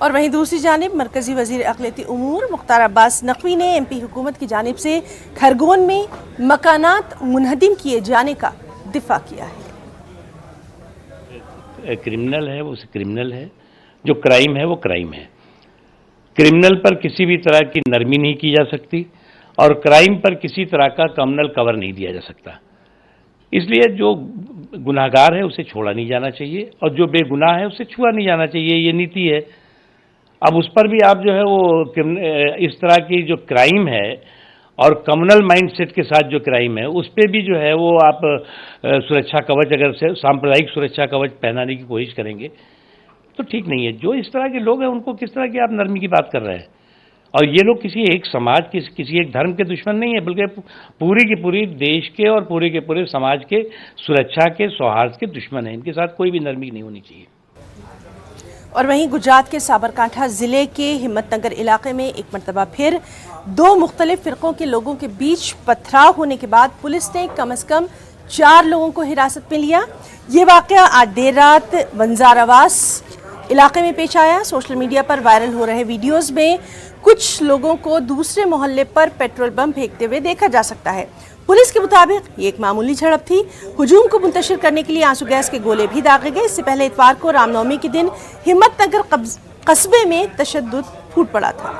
और वहीं दूसरी जानिब मरकजी वजीर अक़लियती उमूर मुख्तार अब्बास नकवी ने MP हुकूमत की जानिब से खरगोन में मकानात मुनहदिम किए जाने का दिफा किया है। क्रिमिनल है वो क्रिमिनल है, जो क्राइम है वो क्राइम है। क्रिमिनल पर किसी भी तरह की नरमी नहीं की जा सकती और क्राइम पर किसी तरह का कम्युनल कवर नहीं दिया जा सकता। इसलिए जो गुनाहगार है उसे छोड़ा नहीं जाना चाहिए और जो बेगुनाह है उसे छुआ नहीं जाना चाहिए, ये नीति है। अब उस पर भी आप जो है वो इस तरह की जो क्राइम है और कम्युनल माइंडसेट के साथ जो क्राइम है उस पर भी जो है वो आप सुरक्षा कवच, अगर से सांप्रदायिक सुरक्षा कवच पहनाने की कोशिश करेंगे तो ठीक नहीं है। जो इस तरह के लोग हैं उनको किस तरह की आप नरमी की बात कर रहे हैं? और ये लोग किसी एक समाज के, किसी एक धर्म के दुश्मन नहीं है, बल्कि पूरी की पूरी देश के और पूरे के पूरे समाज के सुरक्षा के, सौहार्द के दुश्मन हैं। इनके साथ कोई भी नरमी नहीं होनी चाहिए। और वहीं गुजरात के साबरकांठा जिले के हिम्मतनगर इलाके में एक मरतबा फिर दो मुख्तलिफ फिरकों के लोगों के बीच पथराव होने के बाद पुलिस ने कम से कम 4 लोगों को हिरासत में लिया। ये वाकया आज देर रात वंजारावास इलाके में पेश आया। सोशल मीडिया पर वायरल हो रहे वीडियोस में कुछ लोगों को दूसरे मोहल्ले पर पेट्रोल बम फेंकते हुए देखा जा सकता है। पुलिस के मुताबिक ये एक मामूली झड़प थी। हुजूम को मुंतशिर करने के लिए आंसू गैस के गोले भी दागे गए। इससे पहले इतवार को रामनवमी के दिन हिम्मतनगर कस्बे में तशद्दुद फूट पड़ा था।